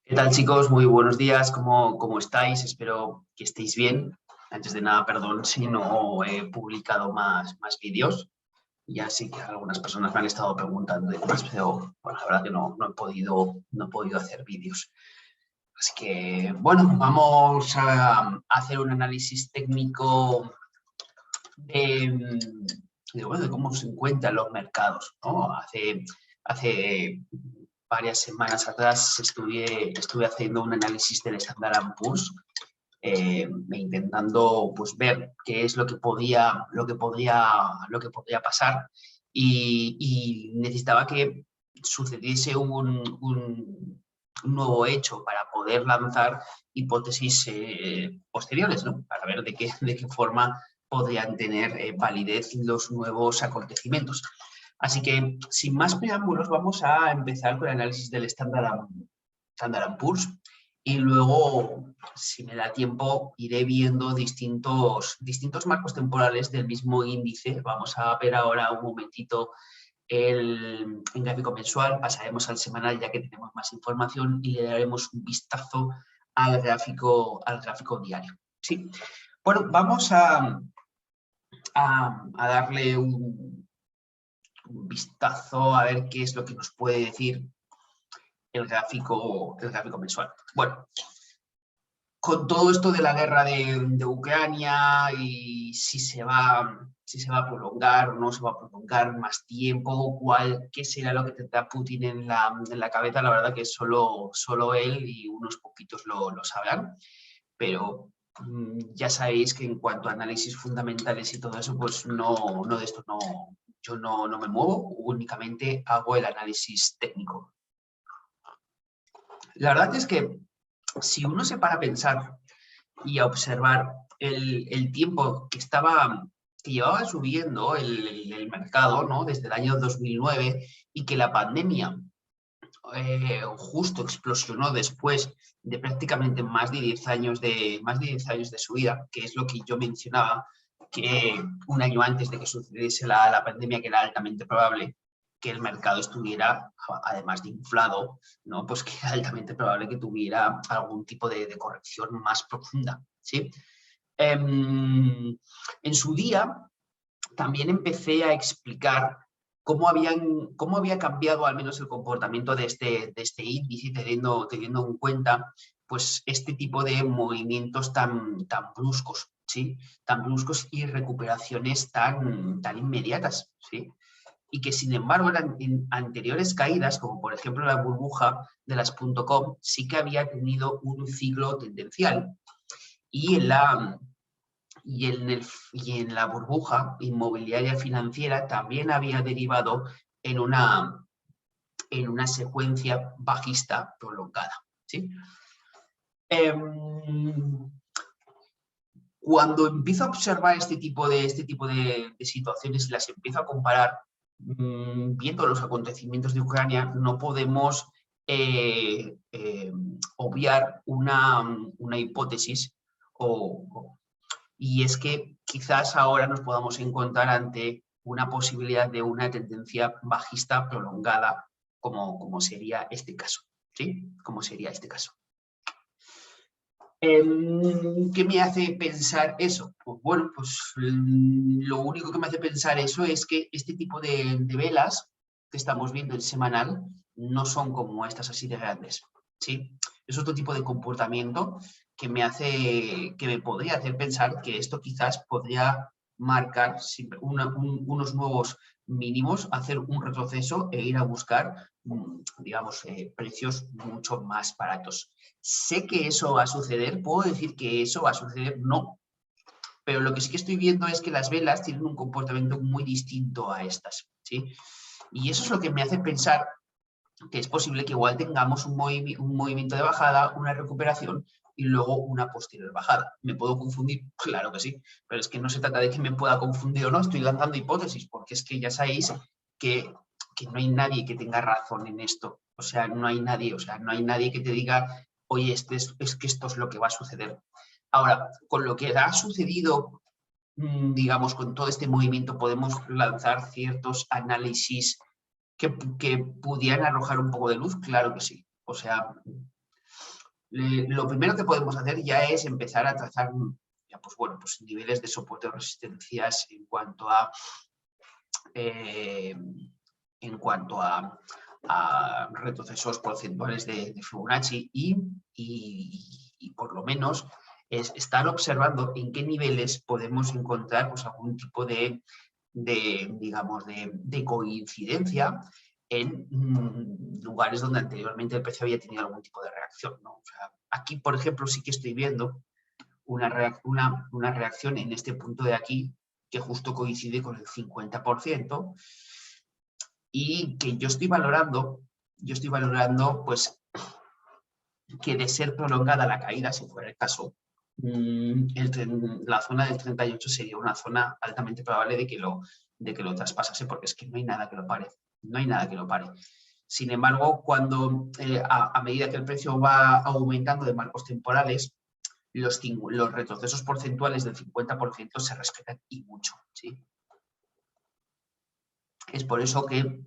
¿Qué tal, chicos? Muy buenos días. ¿Cómo estáis? Espero que estéis bien. Antes de nada, perdón si no he publicado más vídeos. Ya sé que algunas personas me han estado preguntando y demás, pero bueno, la verdad que no he podido hacer vídeos. Así que, bueno, vamos a hacer un análisis técnico de cómo se encuentran los mercados, ¿no? Hace varias semanas atrás estuve haciendo un análisis del Standard & Poor's, intentando pues, ver qué es lo que podía pasar y necesitaba que sucediese un nuevo hecho para poder lanzar hipótesis posteriores, ¿no? Para ver de qué forma podrían tener validez los nuevos acontecimientos. Así que, sin más preámbulos, vamos a empezar con el análisis del Standard & Poor's y luego, si me da tiempo, iré viendo distintos marcos temporales del mismo índice. Vamos a ver ahora un momentito el gráfico mensual, pasaremos al semanal ya que tenemos más información y le daremos un vistazo al gráfico diario. ¿Sí? Bueno, vamos a darle un vistazo a ver qué es lo que nos puede decir el gráfico mensual. Bueno, con todo esto de la guerra de Ucrania y si se va a prolongar o no se va a prolongar más tiempo, qué será lo que tendrá Putin en la cabeza, la verdad que solo él y unos poquitos lo sabrán, pero ya sabéis que en cuanto a análisis fundamentales y todo eso, pues yo no me muevo, únicamente hago el análisis técnico. La verdad es que si uno se para a pensar y a observar el tiempo que llevaba subiendo el mercado, ¿no? Desde el año 2009 y que la pandemia justo explosionó después de prácticamente más de 10 años de subida, que es lo que yo mencionaba, que un año antes de que sucediese la pandemia, que era altamente probable que el mercado estuviera, además de inflado, ¿no? Pues que era altamente probable que tuviera algún tipo de corrección más profunda, ¿sí? En su día también empecé a explicar cómo había cambiado al menos el comportamiento de este índice, teniendo en cuenta pues, este tipo de movimientos tan bruscos, ¿sí? Tan bruscos y recuperaciones tan inmediatas, ¿sí? Y que sin embargo en anteriores caídas, como por ejemplo la burbuja de las .com, sí que había tenido un ciclo tendencial. Y en la burbuja inmobiliaria financiera también había derivado en una secuencia bajista prolongada, ¿sí? Cuando empiezo a observar este tipo de situaciones y las empiezo a comparar, viendo los acontecimientos de Ucrania, no podemos obviar una hipótesis y es que quizás ahora nos podamos encontrar ante una posibilidad de una tendencia bajista prolongada, como sería este caso, ¿sí? Como sería este caso. ¿Qué me hace pensar eso? Pues bueno, pues lo único que me hace pensar eso es que este tipo de velas que estamos viendo en semanal no son como estas así de grandes, ¿sí? Es otro tipo de comportamiento que me podría hacer pensar que esto quizás podría marcar unos nuevos mínimos, hacer un retroceso e ir a buscar, digamos, precios mucho más baratos. ¿Sé que eso va a suceder? ¿Puedo decir que eso va a suceder? No. Pero lo que sí que estoy viendo es que las velas tienen un comportamiento muy distinto a estas, ¿sí? Y eso es lo que me hace pensar que es posible que igual tengamos un movimiento de bajada, una recuperación y luego una posterior bajada. ¿Me puedo confundir? Claro que sí, pero es que no se trata de que me pueda confundir o no, estoy lanzando hipótesis, porque es que ya sabéis que no hay nadie que tenga razón en esto. O sea, no hay nadie que te diga, oye, es que esto es lo que va a suceder. Ahora, con lo que ha sucedido, digamos, con todo este movimiento, podemos lanzar ciertos análisis que pudieran arrojar un poco de luz, claro que sí. O sea, Lo primero que podemos hacer ya es empezar a trazar ya, pues, bueno, pues niveles de soporte o resistencias en cuanto a retrocesos porcentuales de Fibonacci y por lo menos es estar observando en qué niveles podemos encontrar pues, algún tipo digamos, de coincidencia en lugares donde anteriormente el precio había tenido algún tipo de reacción, ¿no? O sea, aquí, por ejemplo, sí que estoy viendo una reacción en este punto de aquí que justo coincide con el 50% y que yo estoy valorando pues que de ser prolongada la caída, si fuera el caso, la zona del 38 sería una zona altamente probable de que lo traspasase, porque es que no hay nada que lo pare. No hay nada que lo pare. Sin embargo, cuando a medida que el precio va aumentando de marcos temporales, los retrocesos porcentuales del 50% se respetan y mucho, ¿sí? Es por eso que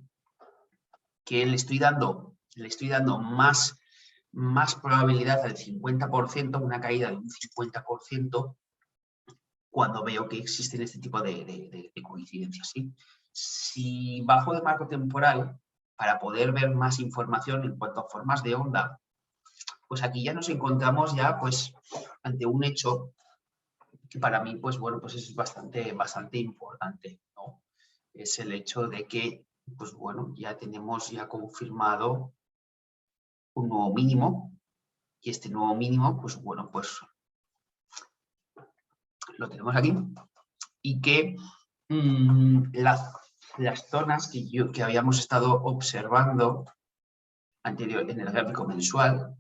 le estoy dando más probabilidad al 50%, una caída de un 50%, cuando veo que existen este tipo de coincidencias, ¿sí? Si bajo de marco temporal, para poder ver más información en cuanto a formas de onda, pues aquí ya nos encontramos ya pues ante un hecho que para mí pues bueno pues es bastante importante, ¿no? Es el hecho de que pues bueno ya tenemos ya confirmado un nuevo mínimo y este nuevo mínimo pues bueno pues lo tenemos aquí y que las zonas que habíamos estado observando anterior en el gráfico mensual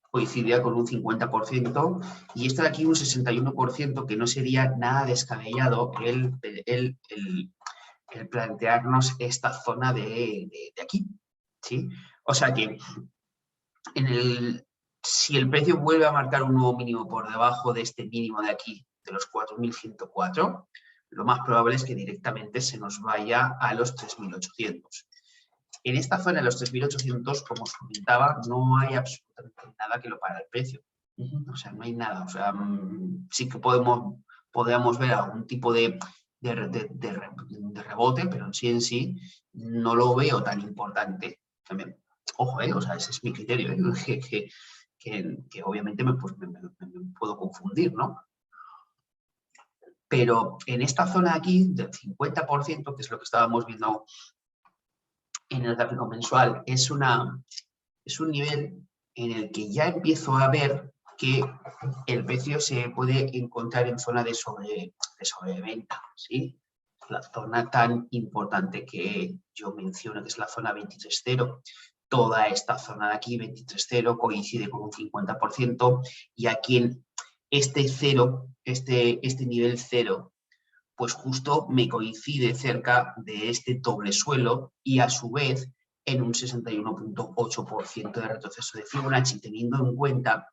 coincidía con un 50% y esto de aquí un 61%, que no sería nada descabellado el plantearnos esta zona de aquí, ¿sí? O sea que si el precio vuelve a marcar un nuevo mínimo por debajo de este mínimo de aquí, de los 4.104, lo más probable es que directamente se nos vaya a los 3.800. En esta zona de los 3.800, como os comentaba, no hay absolutamente nada que lo pare el precio. O sea, no hay nada. O sea, sí que podemos ver algún tipo de rebote, pero en sí no lo veo tan importante. También, ojo, o sea, ese es mi criterio, que obviamente me puedo confundir, ¿no? Pero en esta zona aquí, del 50%, que es lo que estábamos viendo en el gráfico mensual, es un nivel en el que ya empiezo a ver que el precio se puede encontrar en zona de sobreventa, ¿sí? La zona tan importante que yo menciono, que es la zona 23.0. Toda esta zona de aquí, 23.0, coincide con un 50%, y aquí en este cero, este nivel 0, pues justo me coincide cerca de este doble suelo y a su vez en un 61.8% de retroceso de Fibonacci, teniendo en cuenta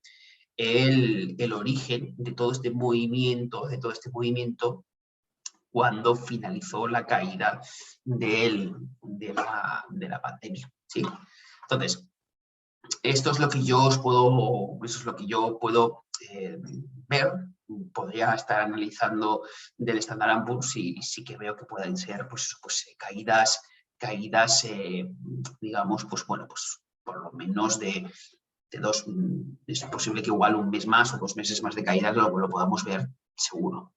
el origen de todo este movimiento, cuando finalizó la caída de la pandemia, ¿sí? Entonces, esto es lo que yo puedo ver. Podría estar analizando del Standard & Poor's y sí que veo que pueden ser pues caídas, digamos, pues bueno, pues por lo menos de dos, es posible que igual un mes más o 2 meses más de caídas lo podamos ver seguro.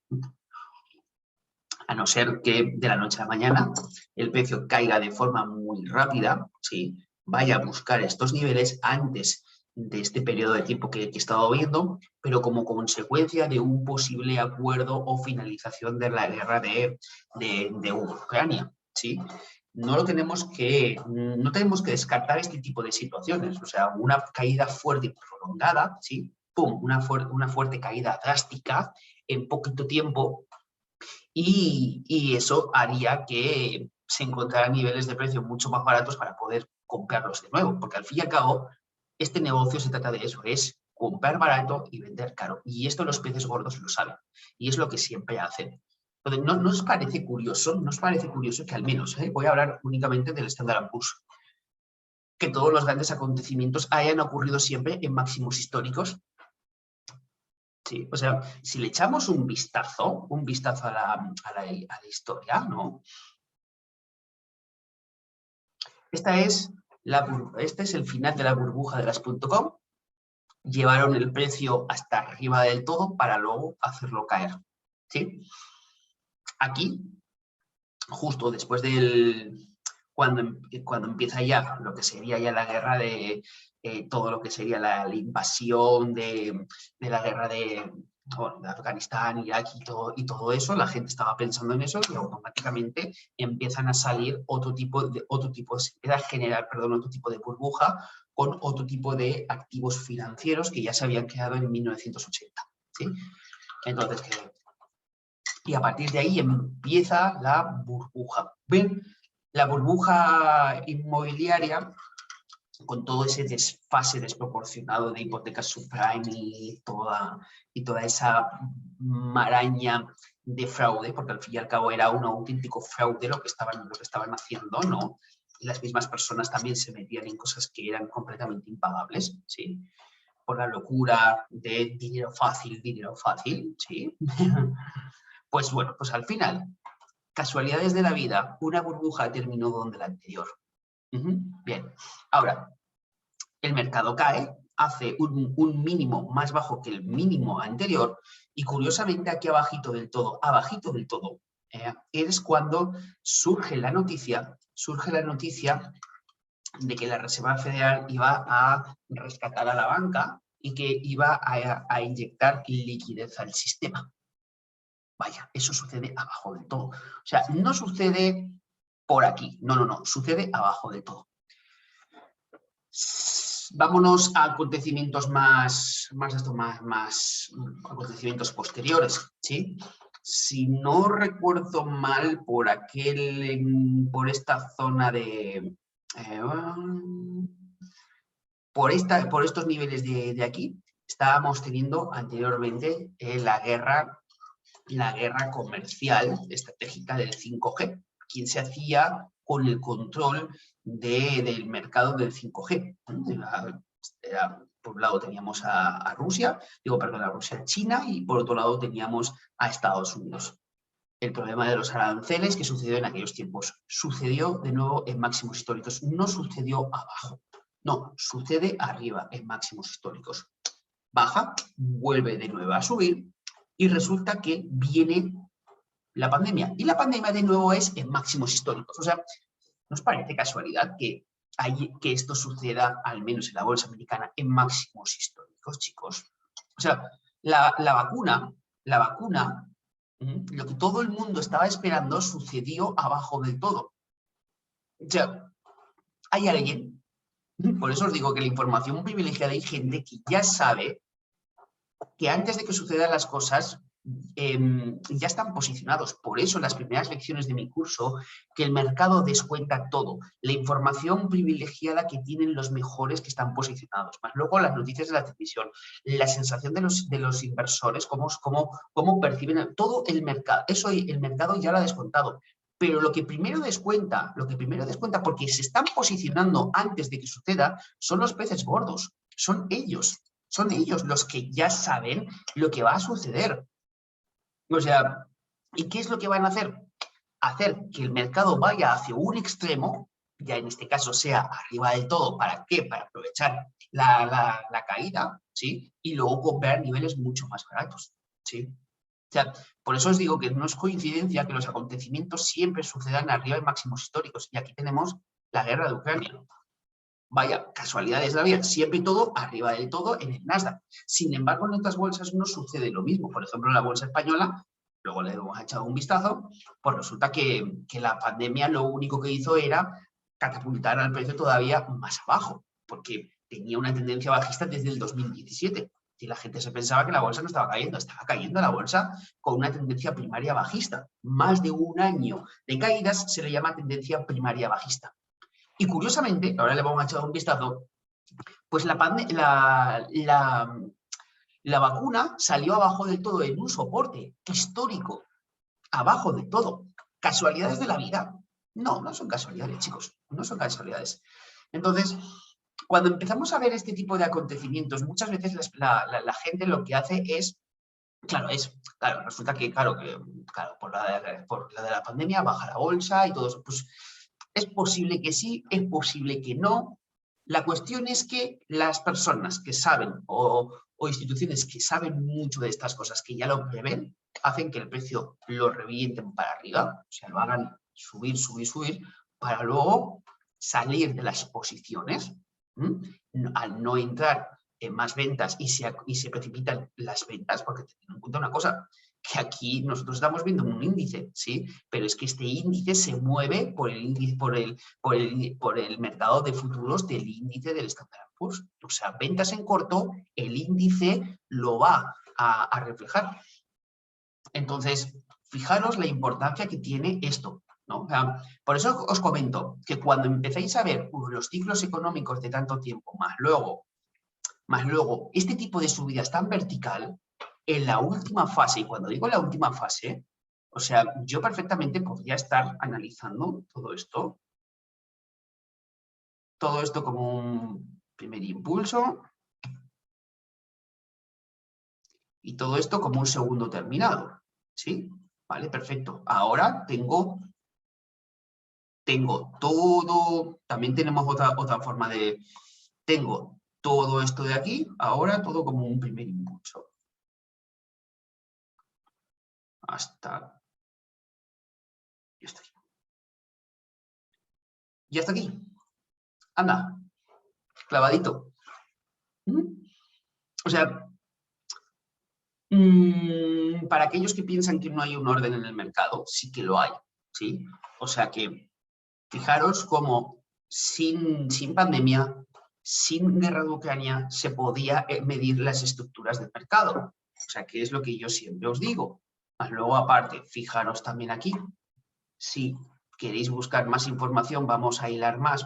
A no ser que de la noche a la mañana el precio caiga de forma muy rápida, ¿sí? Vaya a buscar estos niveles antes de este periodo de tiempo que he estado viendo, pero como consecuencia de un posible acuerdo o finalización de la guerra de Ucrania, ¿sí? No tenemos que descartar este tipo de situaciones. O sea, una caída fuerte y prolongada, ¿sí? ¡Pum! Una fuerte caída drástica en poquito tiempo, y eso haría que se encontraran niveles de precio mucho más baratos para poder comprarlos de nuevo, porque al fin y al cabo este negocio se trata de eso, es comprar barato y vender caro, y esto los peces gordos lo saben, y es lo que siempre hacen. Entonces, ¿no os parece curioso? ¿No os parece curioso que al menos, voy a hablar únicamente del Standard & Poor's, que todos los grandes acontecimientos hayan ocurrido siempre en máximos históricos? Sí, o sea, si le echamos un vistazo a la historia, ¿no? Este es el final de la burbuja de las .com. Llevaron el precio hasta arriba del todo para luego hacerlo caer, ¿sí? Aquí, justo después cuando empieza ya lo que sería ya la guerra de todo lo que sería la invasión de la guerra de Afganistán, Irak y todo eso, la gente estaba pensando en eso y automáticamente empiezan a salir se empieza a generar, perdón, otro tipo de burbuja con otro tipo de activos financieros que ya se habían creado en 1980, ¿sí? Entonces, y a partir de ahí empieza la burbuja. ¿Ven? La burbuja inmobiliaria, con todo ese desfase desproporcionado de hipotecas subprime y toda esa maraña de fraude, porque al fin y al cabo era un auténtico fraude lo que estaban haciendo, ¿no? Y las mismas personas también se metían en cosas que eran completamente impagables, ¿sí? Por la locura de dinero fácil, ¿sí? Pues bueno, pues al final, casualidades de la vida, una burbuja terminó donde la anterior. Bien, ahora, el mercado cae, hace un mínimo más bajo que el mínimo anterior y curiosamente aquí abajito del todo, es cuando surge la noticia de que la Reserva Federal iba a rescatar a la banca y que iba a inyectar liquidez al sistema. Vaya, eso sucede abajo del todo. O sea, no sucede por aquí, no, sucede abajo del todo. Vámonos a acontecimientos acontecimientos posteriores, ¿sí? Si no recuerdo mal, por esta zona de... por estos niveles de aquí, estábamos teniendo anteriormente la guerra comercial estratégica del 5G, quien se hacía con el control del mercado del 5G. Por un lado teníamos a Rusia, China, y por otro lado teníamos a Estados Unidos. El problema de los aranceles que sucedió en aquellos tiempos sucedió de nuevo en máximos históricos, no sucedió abajo, no, sucede arriba en máximos históricos. Baja, vuelve de nuevo a subir y resulta que viene la pandemia. Y la pandemia de nuevo es en máximos históricos. O sea, ¿nos parece casualidad que esto suceda, al menos en la bolsa americana, en máximos históricos, chicos? O sea, la vacuna, lo que todo el mundo estaba esperando sucedió abajo del todo. O sea, hay alguien, por eso os digo que la información privilegiada, hay gente que ya sabe que antes de que sucedan las cosas ya están posicionados. Por eso en las primeras lecciones de mi curso, que el mercado descuenta todo, la información privilegiada que tienen los mejores que están posicionados, más luego las noticias de la televisión, la sensación de los inversores, cómo perciben todo el mercado. Eso el mercado ya lo ha descontado. Pero lo que primero descuenta, porque se están posicionando antes de que suceda, son los peces gordos, son ellos. Son ellos los que ya saben lo que va a suceder. O sea, ¿y qué es lo que van a hacer? Hacer que el mercado vaya hacia un extremo, ya en este caso sea arriba del todo. ¿Para qué? Para aprovechar la caída, ¿sí? Y luego comprar niveles mucho más baratos, ¿sí? O sea, por eso os digo que no es coincidencia que los acontecimientos siempre sucedan arriba de máximos históricos. Y aquí tenemos la guerra de Ucrania. Vaya, casualidades de la vida, siempre y todo arriba del todo en el Nasdaq. Sin embargo, en otras bolsas no sucede lo mismo. Por ejemplo, en la bolsa española, luego le hemos echado un vistazo, pues resulta que la pandemia lo único que hizo era catapultar al precio todavía más abajo, porque tenía una tendencia bajista desde el 2017. Y la gente se pensaba que la bolsa no estaba cayendo la bolsa con una tendencia primaria bajista. Más de un año de caídas se le llama tendencia primaria bajista. Y curiosamente, ahora le vamos a echar un vistazo, pues la vacuna salió abajo del todo en un soporte histórico abajo de todo. ¿Casualidades de la vida? No, no son casualidades, chicos, no son casualidades. Entonces, cuando empezamos a ver este tipo de acontecimientos, muchas veces la gente lo que hace es, claro, resulta que, por la de la pandemia baja la bolsa y todo eso, pues es posible que sí, es posible que no. La cuestión es que las personas que saben o instituciones que saben mucho de estas cosas, que ya lo prevén, hacen que el precio lo revienten para arriba, o sea, lo hagan subir, subir, subir, para luego salir de las posiciones, al no entrar en más ventas y se precipitan las ventas, porque ten en cuenta una cosa, que aquí nosotros estamos viendo un índice, ¿sí? Pero es que este índice se mueve por el mercado de futuros del índice del Standard & Poor's. O sea, ventas en corto, el índice lo va a reflejar. Entonces, fijaros la importancia que tiene esto, ¿no? O sea, por eso os comento que cuando empecéis a ver los ciclos económicos de tanto tiempo, más luego este tipo de subidas tan vertical, en la última fase, y cuando digo la última fase, o sea, yo perfectamente podría estar analizando todo esto como un primer impulso y todo esto como un segundo terminado, ¿sí? Vale, perfecto. Ahora tengo todo, también tenemos otra forma de, tengo todo esto de aquí, ahora todo como un primer impulso. Hasta aquí. Y hasta aquí. Anda, clavadito. O sea, para aquellos que piensan que no hay un orden en el mercado, sí que lo hay, ¿sí? O sea que fijaros cómo sin pandemia, sin guerra de Ucrania, se podía medir las estructuras del mercado. O sea, que es lo que yo siempre os digo. Luego, aparte, fijaros también aquí, si queréis buscar más información, vamos a hilar más.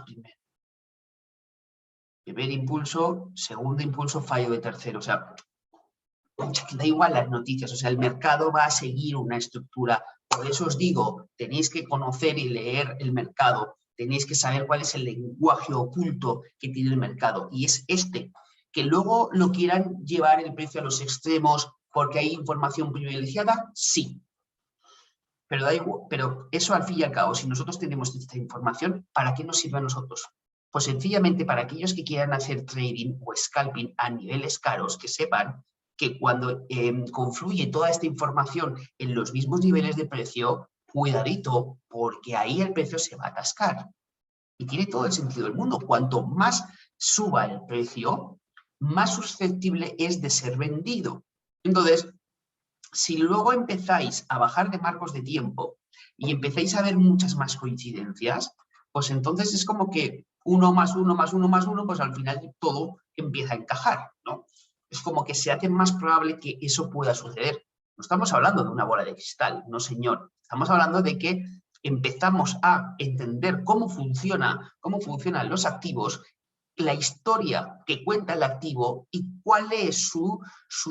Primer impulso, segundo impulso, fallo de tercero. O sea, da igual las noticias, o sea, el mercado va a seguir una estructura. Por eso os digo, tenéis que conocer y leer el mercado, tenéis que saber cuál es el lenguaje oculto que tiene el mercado, y es este. Que luego lo quieran llevar el precio a los extremos porque hay información privilegiada, sí. Pero da igual, pero eso al fin y al cabo, si nosotros tenemos esta información, ¿para qué nos sirve a nosotros? Pues sencillamente para aquellos que quieran hacer trading o scalping a niveles caros, que sepan que cuando confluye toda esta información en los mismos niveles de precio, cuidadito, porque ahí el precio se va a atascar. Y tiene todo el sentido del mundo. Cuanto más suba el precio, más susceptible es de ser vendido. Entonces, si luego empezáis a bajar de marcos de tiempo y empezáis a ver muchas más coincidencias, pues entonces es como que 1 más 1 más 1 más 1, pues al final todo empieza a encajar, ¿no? Es como que se hace más probable que eso pueda suceder. No estamos hablando de una bola de cristal, no señor. Estamos hablando de que empezamos a entender cómo funcionan los activos, la historia que cuenta el activo y cuál es su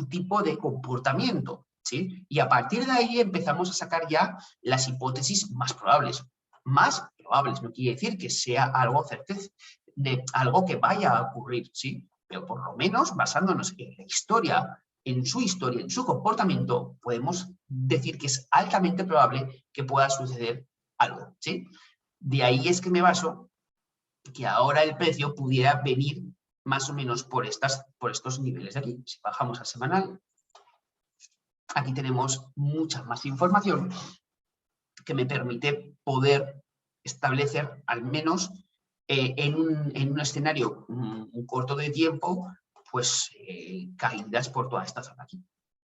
tipo de comportamiento, ¿sí? Y a partir de ahí empezamos a sacar ya las hipótesis más probables. Más probables, no quiere decir que sea algo certeza, de algo que vaya a ocurrir, ¿sí? Pero por lo menos basándonos en la historia, en su comportamiento, podemos decir que es altamente probable que pueda suceder algo, ¿sí? De ahí es que me baso que ahora el precio pudiera venir más o menos por estos niveles de aquí. Si bajamos a semanal, aquí tenemos mucha más información que me permite poder establecer al menos en un escenario corto de tiempo, pues caídas por toda esta zona aquí.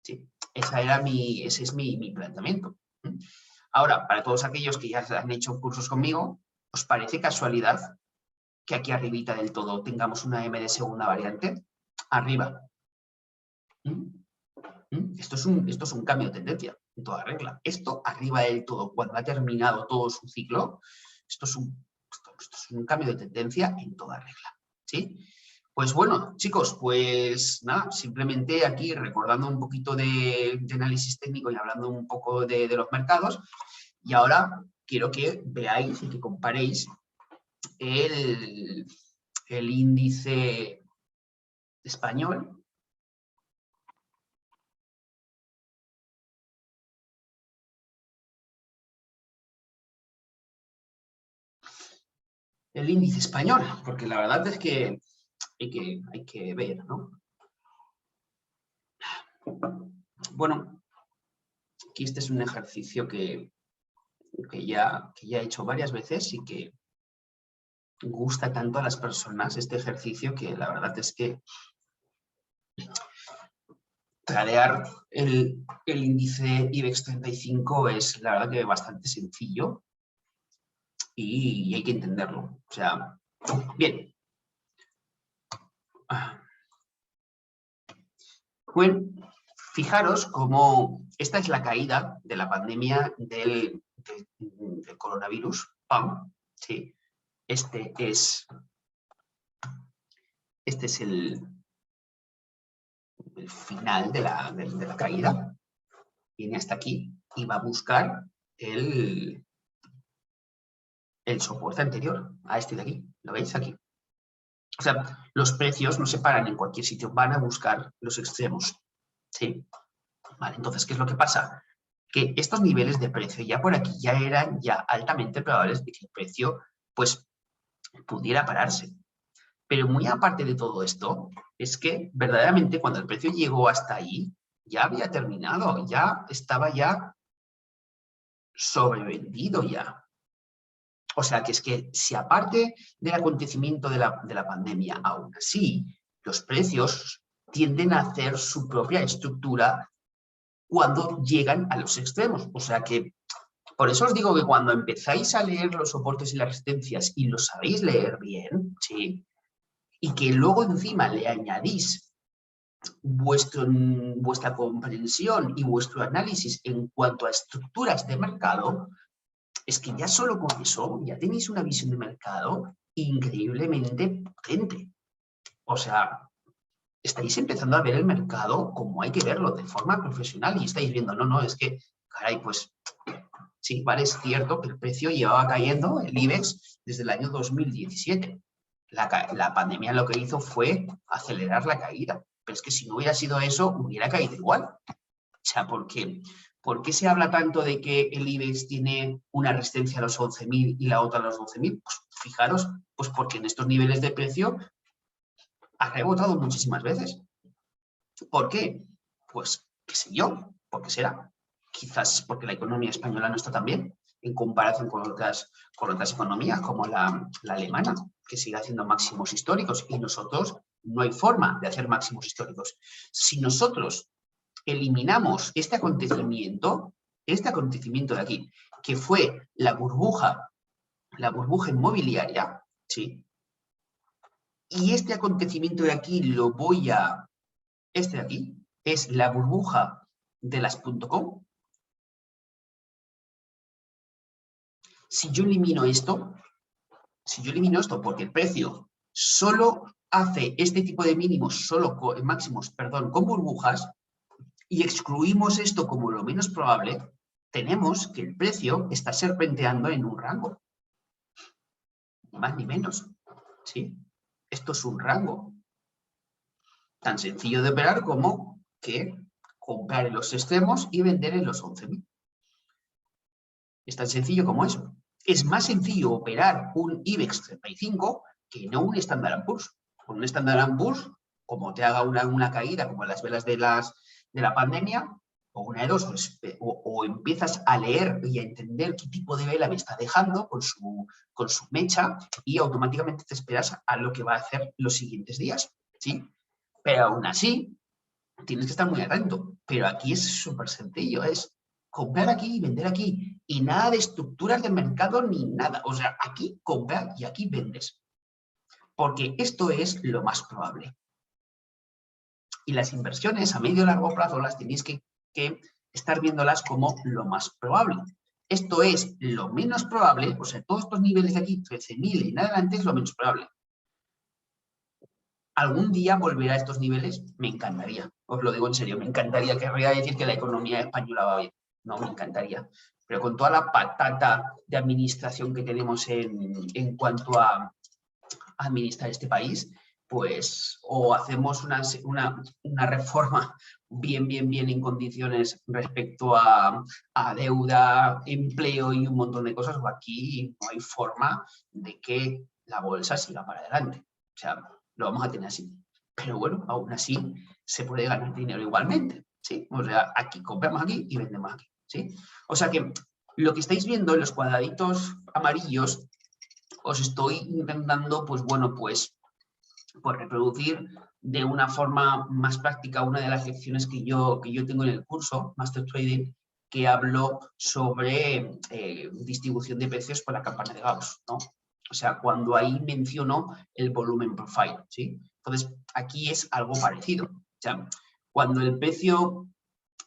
¿Sí? Ese es mi planteamiento. Ahora, para todos aquellos que ya han hecho cursos conmigo, ¿os parece casualidad que aquí arribita del todo tengamos una M de segunda variante? Arriba. Esto es un cambio de tendencia en toda regla. Esto arriba del todo, cuando ha terminado todo su ciclo, esto es un cambio de tendencia en toda regla. ¿Sí? Pues bueno, chicos, pues nada, simplemente aquí recordando un poquito de análisis técnico y hablando un poco de los mercados. Y ahora quiero que veáis y que comparéis el índice español. El índice español, porque la verdad es que hay que ver, ¿no? Bueno, aquí este es un ejercicio que ya he hecho varias veces y que gusta tanto a las personas este ejercicio que la verdad es que tradear el índice IBEX 35 es la verdad que bastante sencillo y hay que entenderlo. O sea, bien. Bueno, fijaros cómo esta es la caída de la pandemia del coronavirus. ¡Pam! Sí. Este es el final de la caída. Viene hasta aquí y va a buscar el soporte anterior a este de aquí. ¿Lo veis aquí? O sea, los precios no se paran en cualquier sitio, van a buscar los extremos. ¿Sí? Vale, entonces, ¿qué es lo que pasa? Que estos niveles de precio ya por aquí ya eran ya altamente probables de que el precio pues pudiera pararse. Pero muy aparte de todo esto, es que verdaderamente cuando el precio llegó hasta ahí, ya había terminado, ya estaba ya sobrevendido ya. O sea, que es que si aparte del acontecimiento de la pandemia, aún así, los precios tienden a hacer su propia estructura cuando llegan a los extremos. O sea que, por eso os digo que cuando empezáis a leer los soportes y las resistencias y los sabéis leer bien, ¿sí? Y que luego encima le añadís vuestra comprensión y vuestro análisis en cuanto a estructuras de mercado, es que ya solo con eso ya tenéis una visión de mercado increíblemente potente. O sea, estáis empezando a ver el mercado como hay que verlo, de forma profesional, y estáis viendo, no, es que, caray, pues sí, vale, es cierto que el precio llevaba cayendo, el IBEX, desde el año 2017. La pandemia lo que hizo fue acelerar la caída, pero es que si no hubiera sido eso, hubiera caído igual. O sea, ¿por qué se habla tanto de que el IBEX tiene una resistencia a los 11.000 y la otra a los 12.000? Pues fijaros, pues porque en estos niveles de precio ha rebotado muchísimas veces. ¿Por qué? Pues, qué sé yo, ¿por qué será? Quizás porque la economía española no está tan bien en comparación con otras economías como la alemana, que sigue haciendo máximos históricos, y nosotros no hay forma de hacer máximos históricos. Si nosotros eliminamos este acontecimiento de aquí, que fue la burbuja inmobiliaria, ¿sí? Y este acontecimiento de aquí lo voy a... Este de aquí es la burbuja de las .com. Si yo elimino esto porque el precio solo hace este tipo de mínimos, máximos, perdón, con burbujas, y excluimos esto como lo menos probable, tenemos que el precio está serpenteando en un rango. Ni más ni menos. ¿Sí? Esto es un rango. Tan sencillo de operar como que comprar en los extremos y vender en los 11.000. Es tan sencillo como eso. Es más sencillo operar un IBEX 35 que no un Standard & Poor's. Con un Standard & Poor's, como te haga una caída, como las velas de la pandemia, o una de dos, pues, o empiezas a leer y a entender qué tipo de vela me está dejando con su mecha y automáticamente te esperas a lo que va a hacer los siguientes días, ¿sí? Pero aún así, tienes que estar muy atento. Pero aquí es súper sencillo, es comprar aquí y vender aquí. Y nada de estructuras de mercado ni nada. O sea, aquí comprar y aquí vendes. Porque esto es lo más probable. Y las inversiones a medio y largo plazo las tenéis que estar viéndolas como lo más probable. Esto es lo menos probable, o sea, todos estos niveles de aquí, 13.000 y en adelante, es lo menos probable. ¿Algún día volverá a estos niveles? Me encantaría, os lo digo en serio, me encantaría. Querría decir que la economía española va bien, no, me encantaría. Pero con toda la patata de administración que tenemos en cuanto a administrar este país, pues o hacemos una reforma bien en condiciones respecto a deuda, empleo y un montón de cosas, o aquí no hay forma de que la bolsa siga para adelante. O sea, lo vamos a tener así. Pero bueno, aún así se puede ganar dinero igualmente, ¿sí? O sea, aquí compramos aquí y vendemos aquí, ¿sí? O sea que lo que estáis viendo en los cuadraditos amarillos, os estoy intentando, pues bueno, pues reproducir de una forma más práctica una de las lecciones que yo tengo en el curso, Master Trading, que hablo sobre distribución de precios por la campana de Gauss, ¿no? O sea, cuando ahí menciono el volumen profile, ¿sí? Entonces, aquí es algo parecido. O sea, cuando el precio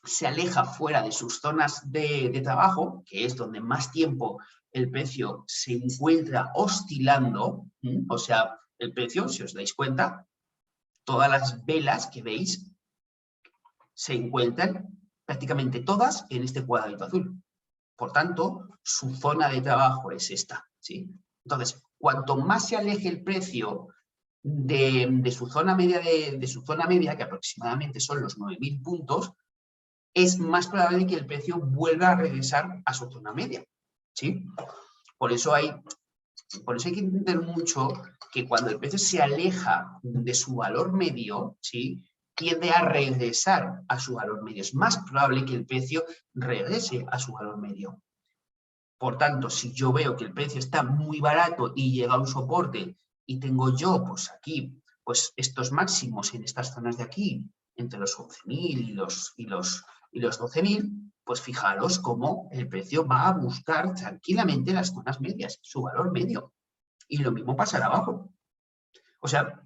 se aleja fuera de sus zonas de trabajo, que es donde más tiempo el precio se encuentra oscilando, o sea, el precio, si os dais cuenta, todas las velas que veis se encuentran prácticamente todas en este cuadradito azul. Por tanto, su zona de trabajo es esta, ¿sí? Entonces, cuanto más se aleje el precio de su zona media, que aproximadamente son los 9.000 puntos, es más probable que el precio vuelva a regresar a su zona media, ¿sí? Por eso hay que entender mucho que cuando el precio se aleja de su valor medio, ¿sí?, tiende a regresar a su valor medio. Es más probable que el precio regrese a su valor medio. Por tanto, si yo veo que el precio está muy barato y llega a un soporte y tengo yo, pues aquí, pues estos máximos en estas zonas de aquí, entre los 11.000 y los 12.000, pues fijaros cómo el precio va a buscar tranquilamente las zonas medias, su valor medio. Y lo mismo pasará abajo. O sea,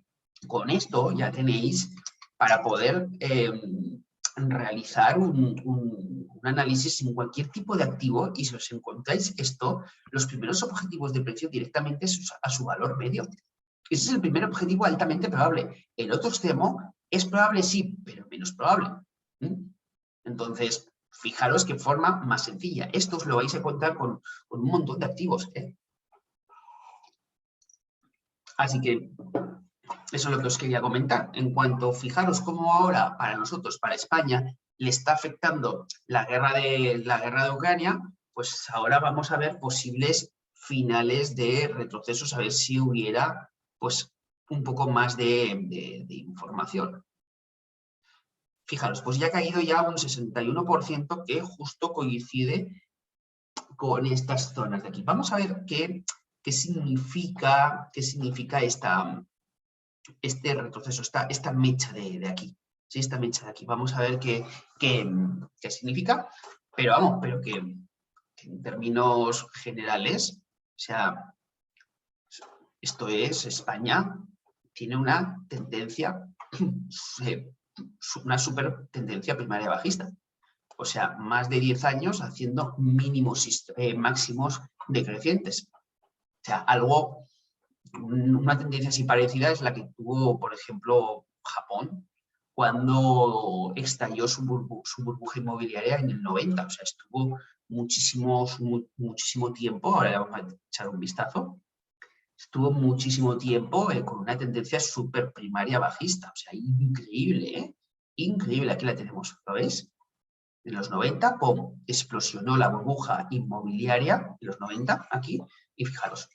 con esto ya tenéis para poder realizar un análisis en cualquier tipo de activo, y si os encontráis esto, los primeros objetivos de precio directamente a su valor medio. Ese es el primer objetivo altamente probable. El otro extremo es probable, sí, pero menos probable. Entonces, fijaros qué forma más sencilla. Esto os lo vais a contar con un montón de activos, ¿eh? Así que eso es lo que os quería comentar. En cuanto, fijaros cómo ahora, para nosotros, para España, le está afectando la guerra de Ucrania, pues ahora vamos a ver posibles finales de retrocesos, a ver si hubiera pues un poco más de información. Fijaros, pues ya ha caído ya un 61%, que justo coincide con estas zonas de aquí. Vamos a ver qué significa este retroceso, esta mecha de aquí. ¿Sí? Esta mecha de aquí. Vamos a ver qué significa, pero vamos, que en términos generales, o sea, esto es España, tiene una tendencia, una super tendencia primaria bajista. O sea, más de 10 años haciendo mínimos, máximos decrecientes. O sea, una tendencia así parecida es la que tuvo, por ejemplo, Japón, cuando estalló su burbuja inmobiliaria en el 90. O sea, estuvo muchísimo tiempo, ahora vamos a echar un vistazo, estuvo muchísimo tiempo con una tendencia súper primaria bajista. O sea, increíble, ¿eh? Increíble, aquí la tenemos, ¿lo veis? En los 90, ¡pum!, explosionó la burbuja inmobiliaria, en los 90, aquí, y fijaros.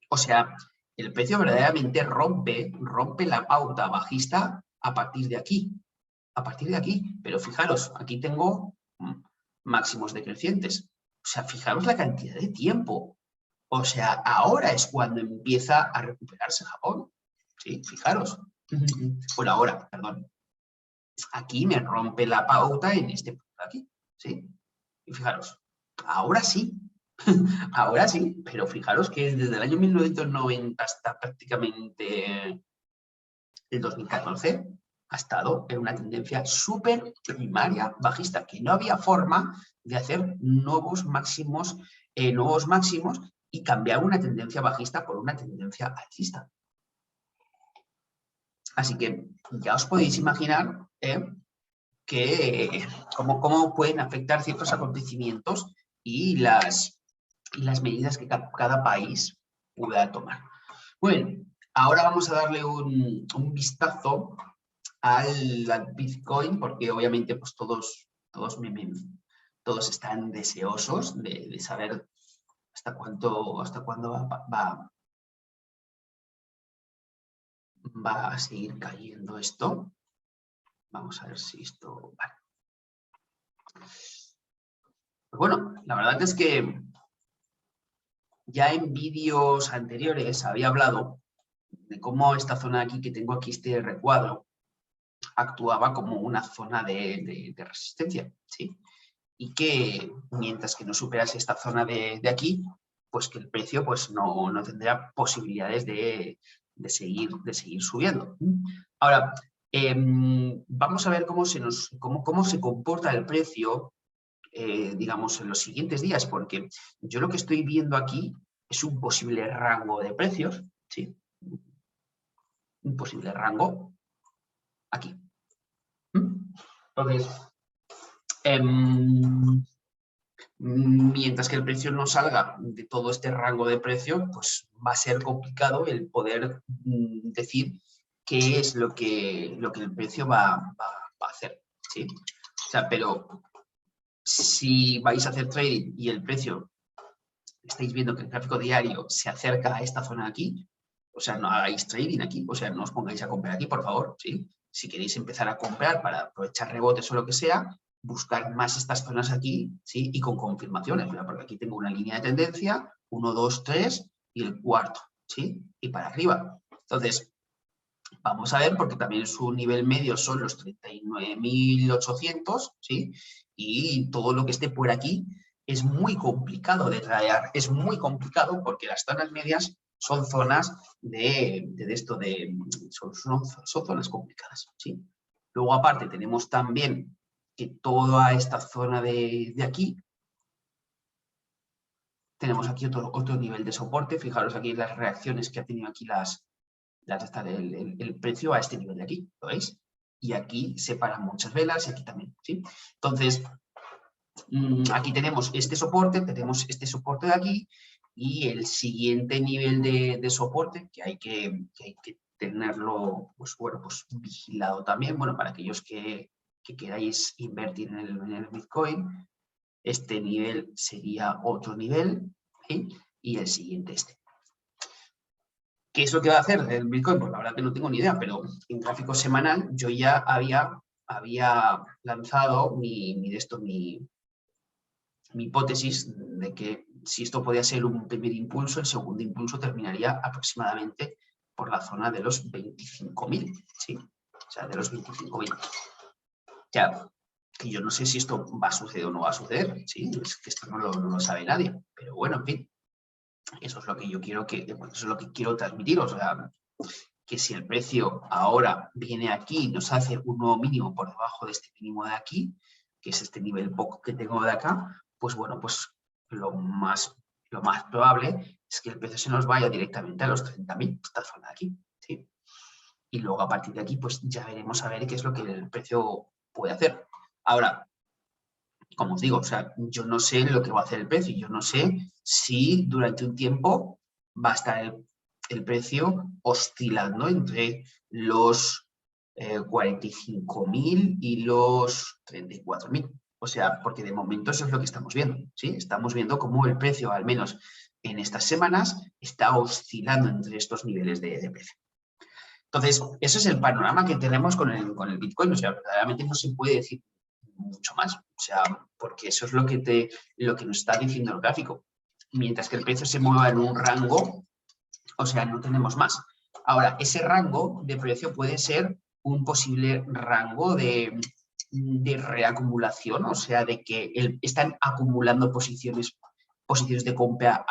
O sea, el precio verdaderamente rompe la pauta bajista a partir de aquí. A partir de aquí. Pero fijaros, aquí tengo máximos decrecientes. O sea, fijaros la cantidad de tiempo. O sea, ahora es cuando empieza a recuperarse Japón. Sí, fijaros. Bueno, ahora, perdón. Aquí me rompe la pauta en este punto de aquí. ¿Sí? Y fijaros, ahora sí. Ahora sí, pero fijaros que desde el año 1990 hasta prácticamente el 2014 ha estado en una tendencia súper primaria bajista, que no había forma de hacer nuevos máximos y cambiar una tendencia bajista por una tendencia alcista. Así que ya os podéis imaginar cómo pueden afectar ciertos acontecimientos y las medidas que cada país pueda tomar. Bueno, ahora vamos a darle un vistazo al Bitcoin, porque obviamente pues todos están deseosos de saber hasta cuándo va a seguir cayendo esto. Vamos a ver si esto... Vale. Pues bueno, la verdad es que ya en vídeos anteriores había hablado de cómo esta zona aquí, que tengo aquí este recuadro, actuaba como una zona de resistencia, ¿sí? Y que mientras que no superase esta zona de aquí, pues que el precio pues no tendría posibilidades de seguir subiendo. Ahora, vamos a ver cómo se comporta el precio, digamos, en los siguientes días, porque yo lo que estoy viendo aquí es un posible rango de precios, ¿sí? Un posible rango aquí. Entonces, mientras que el precio no salga de todo este rango de precio, pues va a ser complicado el poder decir qué es lo que el precio va a hacer, ¿sí? O sea, pero si vais a hacer trading y el precio, estáis viendo que el gráfico diario se acerca a esta zona de aquí, o sea, no hagáis trading aquí, o sea, no os pongáis a comprar aquí, por favor, ¿sí? Si queréis empezar a comprar para aprovechar rebotes o lo que sea, buscar más estas zonas aquí, ¿sí? Y con confirmaciones, ¿verdad? Porque aquí tengo una línea de tendencia, 1, 2, 3 y el cuarto, ¿sí? Y para arriba. Entonces, vamos a ver, porque también su nivel medio son los 39.800, ¿sí? Y todo lo que esté por aquí es muy complicado de traer, es muy complicado porque las zonas medias son zonas son zonas complicadas, ¿sí? Luego, aparte, tenemos también que toda esta zona de aquí, tenemos aquí otro nivel de soporte. Fijaros aquí las reacciones que ha tenido aquí el precio a este nivel de aquí, ¿lo veis? Y aquí se paran muchas velas y aquí también, ¿sí? Entonces, aquí tenemos este soporte de aquí y el siguiente nivel de soporte que hay que tenerlo, pues bueno, pues vigilado también, bueno, para aquellos que queráis invertir en el Bitcoin, este nivel sería otro nivel, ¿sí? Y el siguiente este. ¿Qué es lo que va a hacer el Bitcoin? Pues la verdad que no tengo ni idea, pero en gráfico semanal yo ya había lanzado mi hipótesis de que si esto podía ser un primer impulso, el segundo impulso terminaría aproximadamente por la zona de los 25.000, ¿sí? O sea, de los 25.000. Ya, que yo no sé si esto va a suceder o no va a suceder, ¿sí? Es que esto no lo sabe nadie, pero bueno, en fin. Eso es lo que yo quiero eso es lo que quiero transmitir, o sea, que si el precio ahora viene aquí y nos hace un nuevo mínimo por debajo de este mínimo de aquí, que es este nivel poco que tengo de acá, pues bueno, pues lo más probable es que el precio se nos vaya directamente a los 30.000, esta zona de aquí, ¿sí? Y luego a partir de aquí, pues ya veremos a ver qué es lo que el precio puede hacer. Ahora, como os digo, o sea, yo no sé lo que va a hacer el precio, yo no sé si durante un tiempo va a estar el precio oscilando entre los 45.000 y los 34.000. O sea, porque de momento eso es lo que estamos viendo, ¿sí? Estamos viendo cómo el precio, al menos en estas semanas, está oscilando entre estos niveles de precio. Entonces, ese es el panorama que tenemos con el Bitcoin. O sea, verdaderamente no se puede decir mucho más, o sea, porque eso es lo que nos está diciendo el gráfico. Mientras que el precio se mueva en un rango, o sea, no tenemos más. Ahora, ese rango de precio puede ser un posible rango de reacumulación, o sea, de que están acumulando posiciones de compra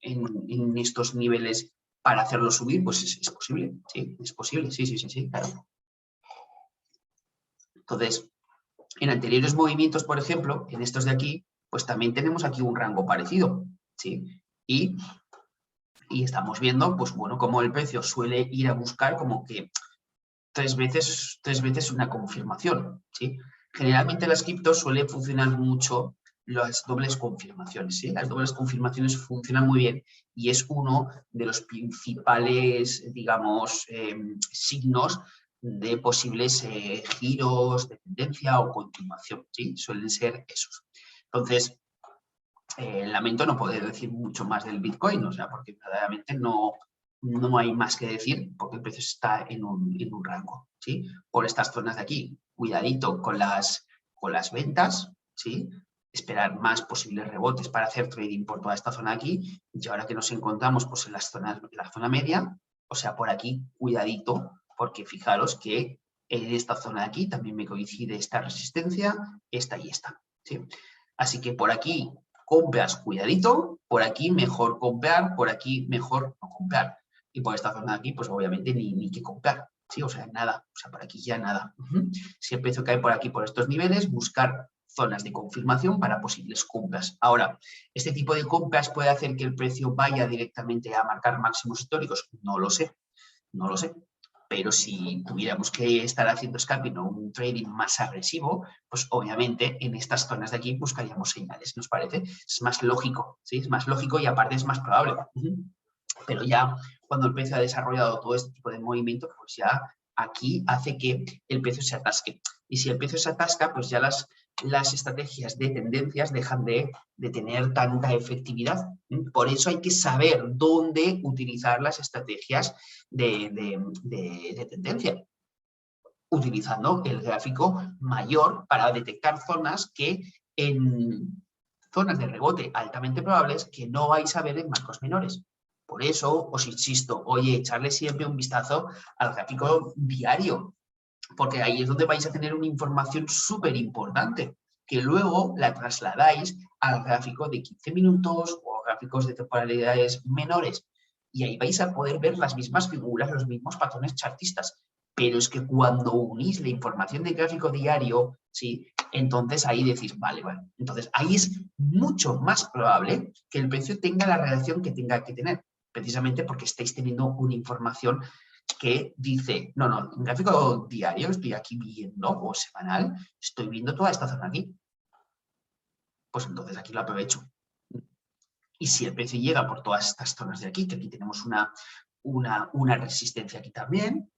en estos niveles para hacerlo subir, pues es posible, sí, es posible, sí, claro. Entonces, en anteriores movimientos, por ejemplo, en estos de aquí, pues también tenemos aquí un rango parecido, ¿sí? Y estamos viendo, pues bueno, cómo el precio suele ir a buscar como que tres veces una confirmación, ¿sí? Generalmente las criptos suelen funcionar mucho las dobles confirmaciones, ¿sí? Las dobles confirmaciones funcionan muy bien y es uno de los principales, digamos, signos de posibles giros de tendencia o continuación, ¿sí? Suelen ser esos. Entonces, lamento no poder decir mucho más del Bitcoin, o sea, porque verdaderamente no hay más que decir, porque el precio está en un rango, ¿sí? Por estas zonas de aquí, cuidadito con las ventas, ¿sí? Esperar más posibles rebotes para hacer trading por toda esta zona de aquí, y ahora que nos encontramos pues, en la zona media, o sea, por aquí, cuidadito, porque fijaros que en esta zona de aquí también me coincide esta resistencia, esta y esta, ¿sí? Así que por aquí compras, cuidadito, por aquí mejor comprar, por aquí mejor no comprar. Y por esta zona de aquí, pues obviamente ni que comprar, ¿sí? O sea, nada, o sea, por aquí ya nada. Si el precio cae por aquí, por estos niveles, buscar zonas de confirmación para posibles compras. Ahora, ¿este tipo de compras puede hacer que el precio vaya directamente a marcar máximos históricos? No lo sé, no lo sé. Pero si tuviéramos que estar haciendo scalping o un trading más agresivo, pues obviamente en estas zonas de aquí buscaríamos señales, ¿nos parece? Es más lógico, ¿sí? Es más lógico y aparte es más probable. Pero ya cuando el precio ha desarrollado todo este tipo de movimiento, pues ya aquí hace que el precio se atasque. Y si el precio se atasca, pues ya las estrategias de tendencias dejan de tener tanta efectividad. Por eso hay que saber dónde utilizar las estrategias de tendencia, utilizando el gráfico mayor para detectar zonas que en zonas de rebote altamente probables que no vais a ver en marcos menores. Por eso os insisto, oye, echarle siempre un vistazo al gráfico diario, porque ahí es donde vais a tener una información súper importante, que luego la trasladáis al gráfico de 15 minutos o gráficos de temporalidades menores. Y ahí vais a poder ver las mismas figuras, los mismos patrones chartistas. Pero es que cuando unís la información del gráfico diario, ¿sí? Entonces ahí decís, vale. Entonces ahí es mucho más probable que el precio tenga la reacción que tenga que tener, precisamente porque estáis teniendo una información que dice, no, en gráfico diario estoy aquí viendo, o semanal, estoy viendo toda esta zona aquí. Pues entonces aquí lo aprovecho. Y si el precio llega por todas estas zonas de aquí, que aquí tenemos una resistencia aquí también,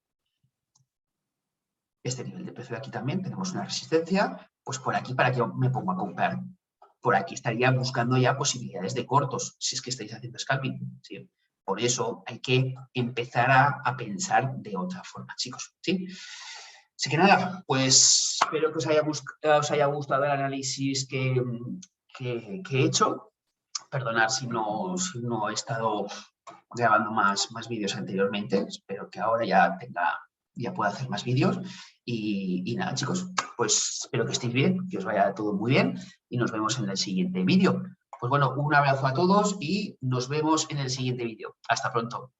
este nivel de precio de aquí también tenemos una resistencia, pues por aquí para que me pongo a comprar. Por aquí estaría buscando ya posibilidades de cortos, si es que estáis haciendo scalping, ¿sí? Por eso hay que empezar a pensar de otra forma, chicos, ¿sí? Así que nada, pues espero que os haya gustado el análisis que he hecho. Perdonad si no he estado grabando más vídeos anteriormente. Espero que ahora ya pueda hacer más vídeos. Y nada, chicos, pues espero que estéis bien, que os vaya todo muy bien y nos vemos en el siguiente vídeo. Pues bueno, un abrazo a todos y nos vemos en el siguiente vídeo. Hasta pronto.